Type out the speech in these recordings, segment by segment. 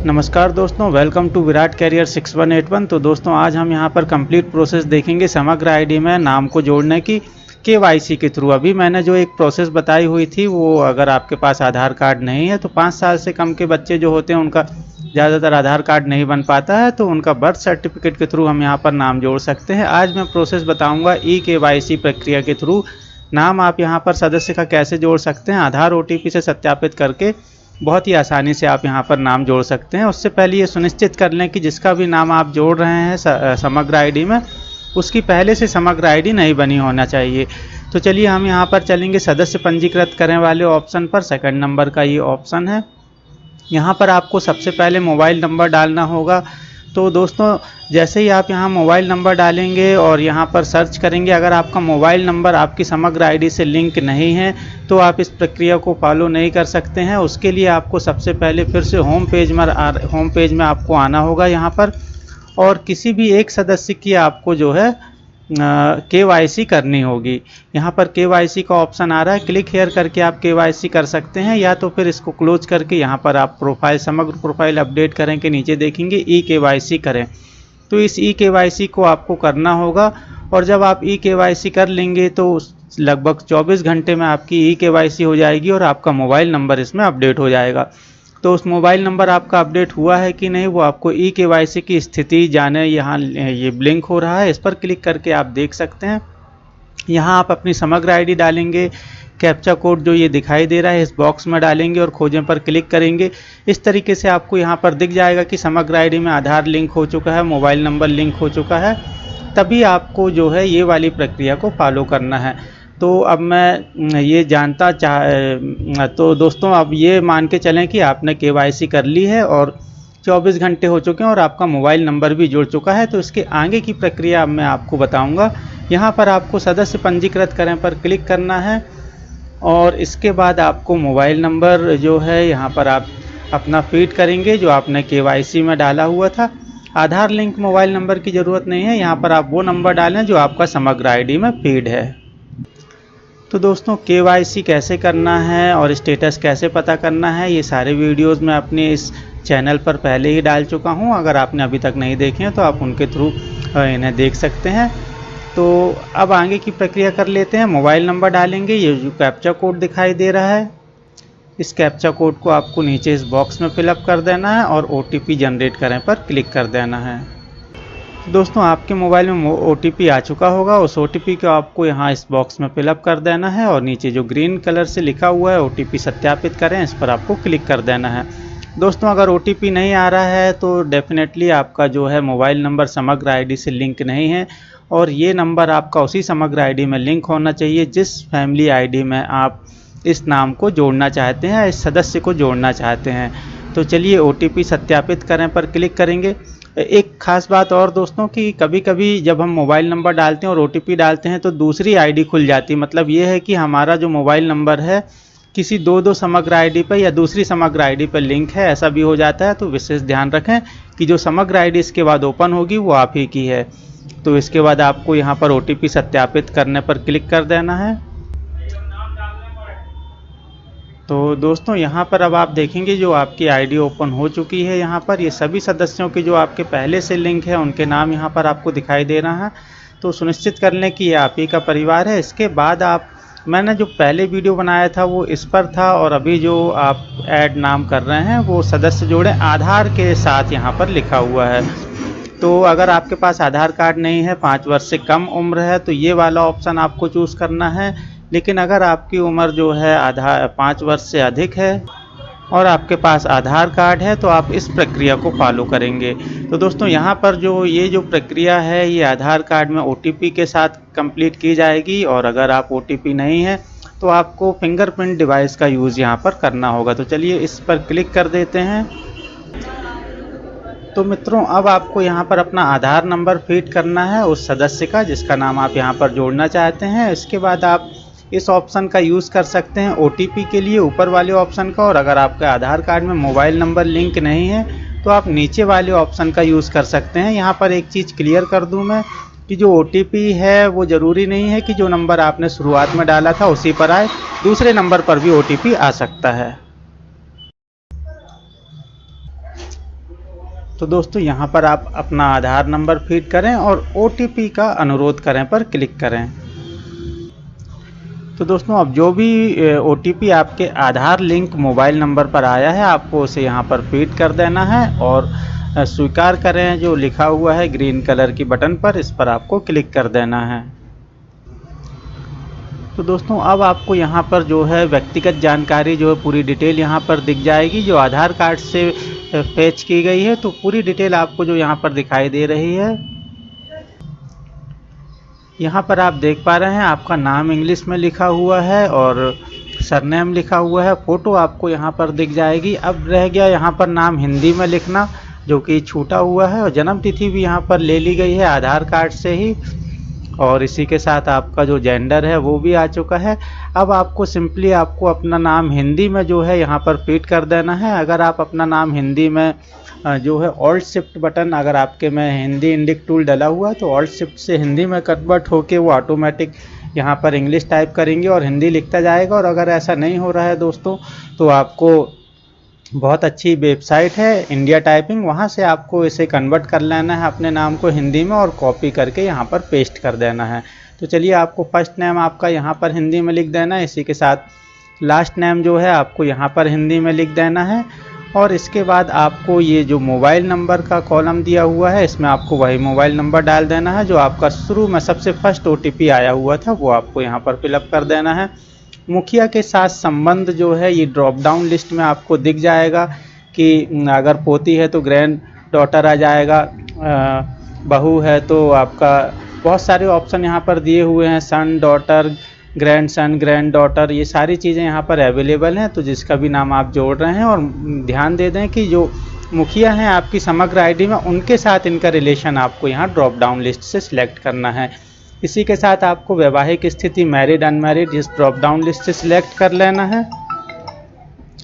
नमस्कार दोस्तों, welcome to Virat career 6181। तो दोस्तों आज हम यहां पर कंप्लीट प्रोसेस देखेंगे समग्र आईडी में नाम को जोड़ने की केवाईसी के थ्रू। अभी मैंने जो एक प्रोसेस बताई हुई थी वो अगर आपके पास आधार कार्ड नहीं है तो 5 साल से कम के बच्चे जो होते हैं उनका ज़्यादातर आधार कार्ड नहीं बन पाता है, तो उनका बर्थ सर्टिफिकेट के थ्रू हम यहाँ पर नाम जोड़ सकते हैं। आज मैं प्रोसेस बताऊँगा केवाईसी प्रक्रिया के थ्रू नाम आप यहाँ पर सदस्य का कैसे जोड़ सकते हैं। आधार OTP से सत्यापित करके बहुत ही आसानी से आप यहाँ पर नाम जोड़ सकते हैं। उससे पहले ये सुनिश्चित कर लें कि जिसका भी नाम आप जोड़ रहे हैं समग्र आईडी में, उसकी पहले से समग्र आईडी नहीं बनी होना चाहिए। तो चलिए हम यहाँ पर चलेंगे सदस्य पंजीकृत करें वाले ऑप्शन पर। सेकंड नंबर का ये ऑप्शन है। यहाँ पर आपको सबसे पहले मोबाइल नंबर डालना होगा। तो दोस्तों जैसे ही आप यहाँ मोबाइल नंबर डालेंगे और यहाँ पर सर्च करेंगे, अगर आपका मोबाइल नंबर आपकी समग्र आईडी से लिंक नहीं है तो आप इस प्रक्रिया को फॉलो नहीं कर सकते हैं। उसके लिए आपको सबसे पहले फिर से होम पेज में आपको आना होगा यहाँ पर, और किसी भी एक सदस्य की आपको जो है केवाईसी करनी होगी। यहाँ पर केवाईसी का ऑप्शन आ रहा है, क्लिक हेयर करके आप केवाईसी कर सकते हैं, या तो फिर इसको क्लोज करके यहाँ पर आप समग्र प्रोफाइल अपडेट करें के नीचे देखेंगे केवाईसी करें। तो इस केवाईसी को आपको करना होगा, और जब आप केवाईसी कर लेंगे तो लगभग 24 घंटे में आपकी केवाईसी हो जाएगी और आपका मोबाइल नंबर इसमें अपडेट हो जाएगा। तो उस मोबाइल नंबर आपका अपडेट हुआ है कि नहीं वो आपको केवाईसी की स्थिति जाने यहाँ ये ब्लिंक हो रहा है, इस पर क्लिक करके आप देख सकते हैं। यहाँ आप अपनी समग्र आईडी डालेंगे, कैप्चा कोड जो ये दिखाई दे रहा है इस बॉक्स में डालेंगे और खोजें पर क्लिक करेंगे। इस तरीके से आपको यहाँ पर दिख जाएगा कि समग्र आईडी में आधार लिंक हो चुका है, मोबाइल नंबर लिंक हो चुका है। तभी आपको जो है ये वाली प्रक्रिया को फॉलो करना है। तो अब मैं ये तो दोस्तों अब ये मान के चलें कि आपने केवाईसी कर ली है और 24 घंटे हो चुके हैं और आपका मोबाइल नंबर भी जुड़ चुका है। तो इसके आगे की प्रक्रिया अब मैं आपको बताऊंगा। यहाँ पर आपको सदस्य पंजीकृत करें पर क्लिक करना है, और इसके बाद आपको मोबाइल नंबर जो है यहाँ पर आप अपना फीड करेंगे जो आपने केवाईसी में डाला हुआ था। आधार लिंक मोबाइल नंबर की ज़रूरत नहीं है, यहाँ पर आप वो नंबर डालें जो आपका समग्र आईडी में फीड है। तो दोस्तों केवाईसी कैसे करना है और स्टेटस कैसे पता करना है, ये सारे वीडियोस मैं अपने इस चैनल पर पहले ही डाल चुका हूँ। अगर आपने अभी तक नहीं देखे हैं तो आप उनके थ्रू इन्हें देख सकते हैं। तो अब आगे की प्रक्रिया कर लेते हैं। मोबाइल नंबर डालेंगे, ये जो कैप्चा कोड दिखाई दे रहा है इस कैप्चा कोड को आपको नीचे इस बॉक्स में फिलअप कर देना है और OTP जनरेट करें पर क्लिक कर देना है। दोस्तों आपके मोबाइल में OTP आ चुका होगा, उस OTP को आपको यहाँ इस बॉक्स में फिलअप कर देना है और नीचे जो ग्रीन कलर से लिखा हुआ है OTP सत्यापित करें, इस पर आपको क्लिक कर देना है। दोस्तों अगर OTP नहीं आ रहा है तो डेफिनेटली आपका जो है मोबाइल नंबर समग्र आईडी से लिंक नहीं है, और ये नंबर आपका उसी समग्र आईडी में लिंक होना चाहिए जिस फैमिली आईडी में आप इस नाम को जोड़ना चाहते हैं, इस सदस्य को जोड़ना चाहते हैं। तो चलिए OTP सत्यापित करें पर क्लिक करेंगे। एक खास बात और दोस्तों कि कभी कभी जब हम मोबाइल नंबर डालते हैं और OTP डालते हैं तो दूसरी आईडी खुल जाती है। मतलब ये है कि हमारा जो मोबाइल नंबर है किसी दो समग्र आईडी पर या दूसरी समग्र आईडी पर लिंक है, ऐसा भी हो जाता है। तो विशेष ध्यान रखें कि जो समग्र आईडी इसके बाद ओपन होगी वो आप ही की है। तो इसके बाद आपको यहाँ पर OTP सत्यापित करने पर क्लिक कर देना है। तो दोस्तों यहाँ पर अब आप देखेंगे जो आपकी आईडी ओपन हो चुकी है। यहाँ पर ये सभी सदस्यों की जो आपके पहले से लिंक है उनके नाम यहाँ पर आपको दिखाई दे रहा है। तो सुनिश्चित कर लें कि ये आप ही का परिवार है। इसके बाद मैंने जो पहले वीडियो बनाया था वो इस पर था, और अभी जो आप ऐड नाम कर रहे हैं वो सदस्य जोड़ें आधार के साथ यहाँ पर लिखा हुआ है। तो अगर आपके पास आधार कार्ड नहीं है, 5 वर्ष से कम उम्र है, तो ये वाला ऑप्शन आपको चूज़ करना है। लेकिन अगर आपकी उम्र जो है 5 वर्ष से अधिक है और आपके पास आधार कार्ड है तो आप इस प्रक्रिया को फॉलो करेंगे। तो दोस्तों यहाँ पर ये जो प्रक्रिया है ये आधार कार्ड में OTP के साथ कंप्लीट की जाएगी, और अगर आप OTP नहीं है तो आपको फिंगरप्रिंट डिवाइस का यूज़ यहाँ पर करना होगा। तो चलिए इस पर क्लिक कर देते हैं। तो मित्रों अब आपको यहाँ पर अपना आधार नंबर फीड करना है उस सदस्य का जिसका नाम आप यहाँ पर जोड़ना चाहते हैं। इसके बाद आप इस ऑप्शन का यूज़ कर सकते हैं OTP के लिए, ऊपर वाले ऑप्शन का, और अगर आपके आधार कार्ड में मोबाइल नंबर लिंक नहीं है तो आप नीचे वाले ऑप्शन का यूज़ कर सकते हैं। यहाँ पर एक चीज़ क्लियर कर दूँ मैं कि जो OTP है वो ज़रूरी नहीं है कि जो नंबर आपने शुरुआत में डाला था उसी पर आए, दूसरे नंबर पर भी OTP आ सकता है। तो दोस्तों यहाँ पर आप अपना आधार नंबर फीड करें और OTP का अनुरोध करें पर क्लिक करें। तो दोस्तों अब जो भी OTP आपके आधार लिंक मोबाइल नंबर पर आया है आपको उसे यहाँ पर फीड कर देना है और स्वीकार करें जो लिखा हुआ है ग्रीन कलर की बटन पर, इस पर आपको क्लिक कर देना है। तो दोस्तों अब आपको यहाँ पर जो है व्यक्तिगत जानकारी जो है पूरी डिटेल यहाँ पर दिख जाएगी जो आधार कार्ड से फेच की गई है। तो पूरी डिटेल आपको जो यहाँ पर दिखाई दे रही है, यहाँ पर आप देख पा रहे हैं आपका नाम इंग्लिश में लिखा हुआ है और सरनेम लिखा हुआ है। फ़ोटो आपको यहाँ पर दिख जाएगी। अब रह गया यहाँ पर नाम हिंदी में लिखना जो कि छूटा हुआ है, और जन्म तिथि भी यहाँ पर ले ली गई है आधार कार्ड से ही, और इसी के साथ आपका जो जेंडर है वो भी आ चुका है। अब आपको सिंपली आपको अपना नाम हिंदी में जो है यहाँ पर फीड कर देना है। अगर आप अपना नाम हिंदी में जो है ऑल्ट शिफ्ट बटन, अगर आपके में हिंदी इंडिक टूल डला हुआ है तो ऑल्ट शिफ्ट से हिंदी में कन्वर्ट होके वो ऑटोमेटिक यहाँ पर इंग्लिश टाइप करेंगे और हिंदी लिखता जाएगा। और अगर ऐसा नहीं हो रहा है दोस्तों तो आपको बहुत अच्छी वेबसाइट है इंडिया टाइपिंग, वहाँ से आपको इसे कन्वर्ट कर लेना है अपने नाम को हिंदी में और कॉपी करके यहाँ पर पेस्ट कर देना है। तो चलिए आपको फर्स्ट नेम आपका यहाँ पर हिंदी में लिख देना है, इसी के साथ लास्ट नेम जो है आपको यहाँ पर हिंदी में लिख देना है। और इसके बाद आपको ये जो मोबाइल नंबर का कॉलम दिया हुआ है इसमें आपको वही मोबाइल नंबर डाल देना है जो आपका शुरू में सबसे फर्स्ट OTP आया हुआ था, वो आपको यहाँ पर फिलअप कर देना है। मुखिया के साथ संबंध जो है ये ड्रॉप डाउन लिस्ट में आपको दिख जाएगा कि अगर पोती है तो ग्रैंड डॉटर आ जाएगा, बहू है तो आपका बहुत सारे ऑप्शन यहाँ पर दिए हुए हैं, son, daughter, grandson, granddaughter, ये सारी चीज़ें यहाँ पर अवेलेबल हैं। तो जिसका भी नाम आप जोड़ रहे हैं, और ध्यान दे दें कि जो मुखिया हैं आपकी समग्र आईडी में उनके साथ इनका रिलेशन आपको यहाँ ड्रॉप डाउन लिस्ट से सिलेक्ट करना है। इसी के साथ आपको वैवाहिक स्थिति मैरिड अनमैरिड इस ड्रॉप डाउन लिस्ट से सिलेक्ट कर लेना है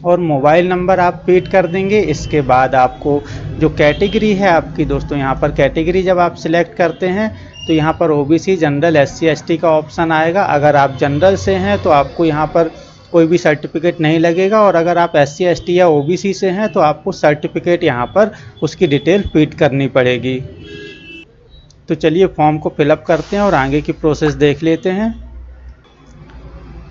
और मोबाइल नंबर आप फीड कर देंगे। इसके बाद आपको जो कैटेगरी है आपकी दोस्तों, यहाँ पर कैटेगरी जब आप सिलेक्ट करते हैं तो यहाँ पर OBC, जनरल, SC ST का ऑप्शन आएगा। अगर आप जनरल से हैं तो आपको यहाँ पर कोई भी सर्टिफिकेट नहीं लगेगा, और अगर आप SC ST या OBC से हैं तो आपको सर्टिफिकेट यहाँ पर उसकी डिटेल फीड करनी पड़ेगी। तो चलिए फॉर्म को फिलअप करते हैं और आगे की प्रोसेस देख लेते हैं।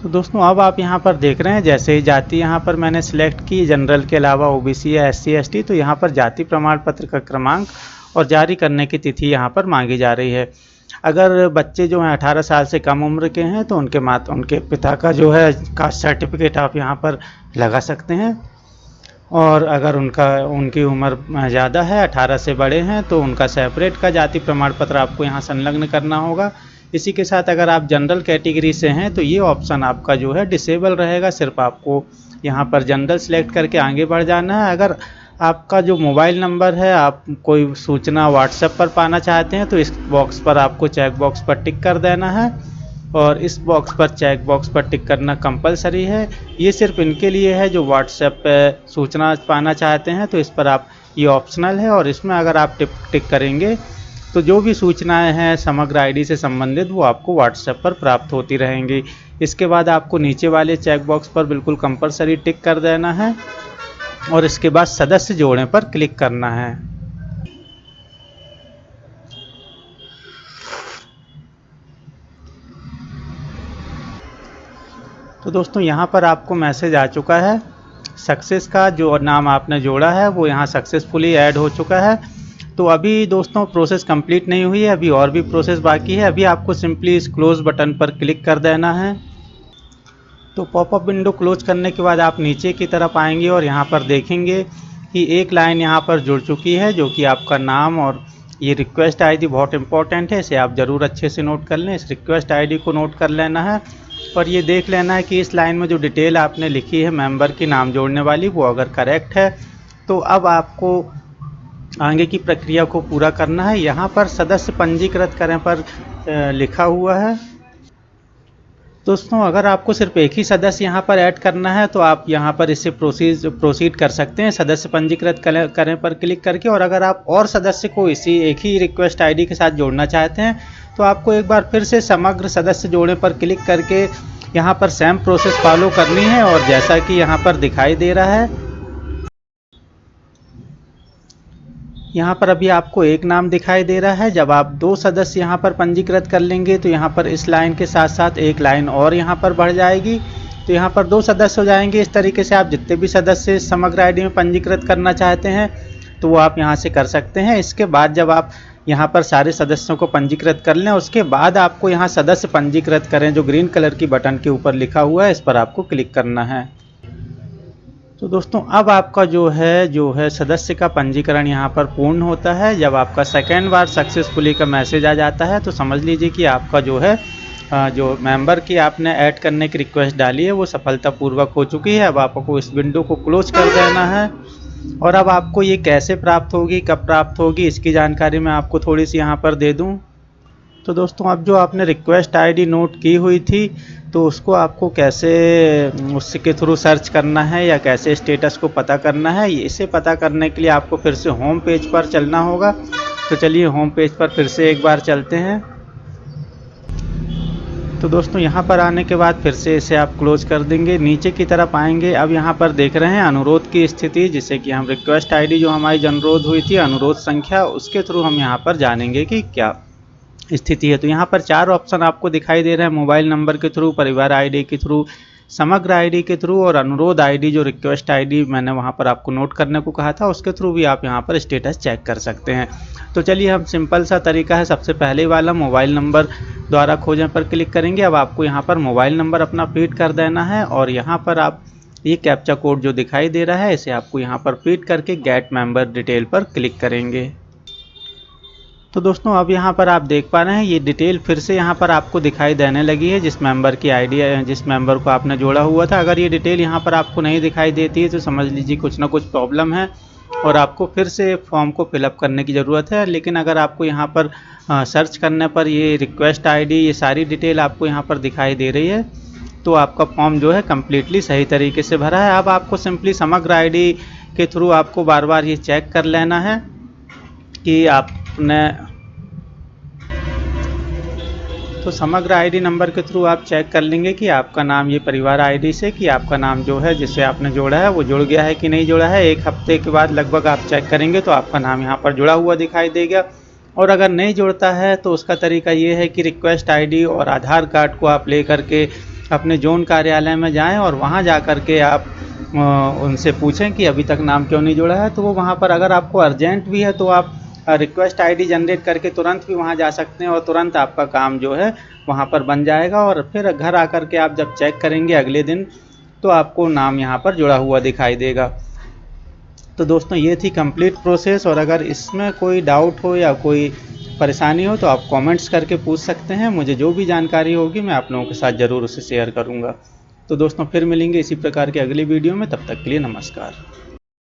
तो दोस्तों अब आप यहाँ पर देख रहे हैं जैसे ही जाति यहाँ पर मैंने सिलेक्ट की जनरल के अलावा OBC या SC ST, तो यहाँ पर जाति प्रमाण पत्र का क्रमांक और जारी करने की तिथि यहाँ पर मांगी जा रही है। अगर बच्चे जो हैं 18 साल से कम उम्र के हैं तो उनके पिता का जो है कास्ट सर्टिफिकेट आप यहाँ पर लगा सकते हैं, और अगर उनकी उम्र ज़्यादा है 18 से बड़े हैं तो उनका सेपरेट का जाति प्रमाण पत्र आपको यहाँ संलग्न करना होगा। इसी के साथ अगर आप जनरल कैटेगरी से हैं तो ये ऑप्शन आपका जो है डिसेबल रहेगा, सिर्फ आपको यहाँ पर जनरल सेलेक्ट करके आगे बढ़ जाना है। अगर आपका जो मोबाइल नंबर है आप कोई सूचना व्हाट्सएप पर पाना चाहते हैं तो इस बॉक्स पर आपको चेक बॉक्स पर टिक कर देना है, और इस बॉक्स पर चेक बॉक्स पर टिक करना कंपलसरी है। ये सिर्फ इनके लिए है जो व्हाट्सएप पे सूचना पाना चाहते हैं, तो इस पर आप ये ऑप्शनल है, और इसमें अगर आप टिक करेंगे तो जो भी सूचनाएं हैं समग्र आईडी से संबंधित वो आपको व्हाट्सएप पर प्राप्त होती रहेंगी। इसके बाद आपको नीचे वाले चेक बॉक्स पर बिल्कुल कंपलसरी टिक कर देना है और इसके बाद सदस्य जोड़ने पर क्लिक करना है। तो दोस्तों यहाँ पर आपको मैसेज आ चुका है सक्सेस का, जो नाम आपने जोड़ा है वो यहाँ सक्सेसफुली ऐड हो चुका है। तो अभी दोस्तों प्रोसेस कंप्लीट नहीं हुई है, अभी और भी प्रोसेस बाकी है। अभी आपको सिंपली इस क्लोज बटन पर क्लिक कर देना है। तो पॉपअप विंडो क्लोज करने के बाद आप नीचे की तरफ आएंगे और यहाँ पर देखेंगे कि एक लाइन यहाँ पर जुड़ चुकी है जो कि आपका नाम और ये रिक्वेस्ट आईडी बहुत इंपॉर्टेंट है, इसे आप ज़रूर अच्छे से नोट कर लें। इस रिक्वेस्ट आईडी को नोट कर लेना है और ये देख लेना है कि इस लाइन में जो डिटेल आपने लिखी है मेंबर की नाम जोड़ने वाली वो अगर करेक्ट है तो अब आपको आगे की प्रक्रिया को पूरा करना है। यहाँ पर सदस्य पंजीकृत करें पर लिखा हुआ है। दोस्तों अगर आपको सिर्फ एक ही सदस्य यहाँ पर ऐड करना है तो आप यहाँ पर इससे प्रोसीड कर सकते हैं सदस्य पंजीकृत करें पर क्लिक करके। और अगर आप और सदस्य को इसी एक ही रिक्वेस्ट आईडी के साथ जोड़ना चाहते हैं तो आपको एक बार फिर से समग्र सदस्य जोड़ने पर क्लिक करके यहाँ पर सेम प्रोसेस फॉलो करनी है। और जैसा कि यहाँ पर दिखाई दे रहा है यहाँ पर अभी आपको एक नाम दिखाई दे रहा है। जब आप 2 सदस्य यहाँ पर पंजीकृत कर लेंगे तो यहाँ पर इस लाइन के साथ साथ एक लाइन और यहाँ पर बढ़ जाएगी, तो यहाँ पर 2 सदस्य हो जाएंगे। इस तरीके से आप जितने भी सदस्य समग्र आईडी में पंजीकृत करना चाहते हैं तो वो आप यहाँ से कर सकते हैं। इसके बाद जब आप यहाँ पर सारे सदस्यों को पंजीकृत कर लें, उसके बाद आपको यहाँ सदस्य पंजीकृत करें जो ग्रीन कलर की बटन के ऊपर लिखा हुआ है, इस पर आपको क्लिक करना है। तो दोस्तों अब आपका जो है सदस्य का पंजीकरण यहाँ पर पूर्ण होता है। जब आपका सेकेंड बार सक्सेसफुली का मैसेज आ जाता है तो समझ लीजिए कि आपका जो मेंबर की आपने ऐड करने की रिक्वेस्ट डाली है वो सफलतापूर्वक हो चुकी है। अब आपको इस विंडो को क्लोज कर देना है। और अब आपको ये कैसे प्राप्त होगी, कब प्राप्त होगी, इसकी जानकारी मैं आपको थोड़ी सी यहाँ पर दे दूँ। तो दोस्तों अब जो आपने रिक्वेस्ट आईडी नोट की हुई थी तो उसको आपको कैसे उसके थ्रू सर्च करना है या कैसे स्टेटस को पता करना है, इसे पता करने के लिए आपको फिर से होम पेज पर चलना होगा। तो चलिए होम पेज पर फिर से एक बार चलते हैं। तो दोस्तों यहाँ पर आने के बाद फिर से इसे आप क्लोज कर देंगे, नीचे की तरफ आएंगे। अब यहाँ पर देख रहे हैं अनुरोध की स्थिति, जिसे कि हम रिक्वेस्ट आईडी जो हमारी अनुरोध हुई थी, अनुरोध संख्या, उसके थ्रू हम यहाँ पर जानेंगे कि क्या स्थिति है। तो यहाँ पर 4 ऑप्शन आपको दिखाई दे रहे हैं, मोबाइल नंबर के थ्रू, परिवार आईडी के थ्रू, समग्र आईडी के थ्रू और अनुरोध आईडी जो रिक्वेस्ट आईडी मैंने वहाँ पर आपको नोट करने को कहा था उसके थ्रू भी आप यहाँ पर स्टेटस चेक कर सकते हैं। तो चलिए हम सिंपल सा तरीका है, सबसे पहले वाला मोबाइल नंबर द्वारा खोजें पर क्लिक करेंगे। अब आपको यहाँ पर मोबाइल नंबर अपना फीड कर देना है और यहाँ पर आप ये कैप्चा कोड जो दिखाई दे रहा है इसे आपको यहाँ पर फीड करके गेट मेंबर डिटेल पर क्लिक करेंगे। तो दोस्तों अब यहाँ पर आप देख पा रहे हैं ये डिटेल फिर से यहाँ पर आपको दिखाई देने लगी है, जिस मेंबर की आईडी जिस मेंबर को आपने जोड़ा हुआ था। अगर ये डिटेल यहाँ पर आपको नहीं दिखाई देती है तो समझ लीजिए कुछ ना कुछ प्रॉब्लम है और आपको फिर से फॉर्म को फिलअप करने की ज़रूरत है। लेकिन अगर आपको यहाँ पर सर्च करने पर ये रिक्वेस्ट आईडी, ये सारी डिटेल आपको यहाँ पर दिखाई दे रही है तो आपका फॉर्म जो है कम्प्लीटली सही तरीके से भरा है। अब आपको सिंपली समग्र आईडी के थ्रू आपको बार बार ये चेक कर लेना है कि आपने, तो समग्र आईडी नंबर के थ्रू आप चेक कर लेंगे कि आपका नाम ये परिवार आईडी से कि आपका नाम जो है जिसे आपने जोड़ा है वो जुड़ गया है कि नहीं जुड़ा है। 1 हफ्ते के बाद लगभग आप चेक करेंगे तो आपका नाम यहाँ पर जुड़ा हुआ दिखाई देगा। और अगर नहीं जुड़ता है तो उसका तरीका ये है कि रिक्वेस्ट आईडी और आधार कार्ड को आप ले करके अपने जोन कार्यालय में जाएं और वहाँ जा कर के आप उनसे पूछें कि अभी तक नाम क्यों नहीं जुड़ा है। तो वो वहाँ पर, अगर आपको अर्जेंट भी है तो आप रिक्वेस्ट आईडी जनरेट करके तुरंत भी वहाँ जा सकते हैं और तुरंत आपका काम जो है वहाँ पर बन जाएगा। और फिर घर आकर के आप जब चेक करेंगे अगले दिन तो आपको नाम यहाँ पर जुड़ा हुआ दिखाई देगा। तो दोस्तों ये थी कंप्लीट प्रोसेस। और अगर इसमें कोई डाउट हो या कोई परेशानी हो तो आप कमेंट्स करके पूछ सकते हैं। मुझे जो भी जानकारी होगी मैं आप लोगों के साथ ज़रूर उसे शेयर करूँगा। तो दोस्तों फिर मिलेंगे इसी प्रकार के अगली वीडियो में, तब तक के लिए नमस्कार।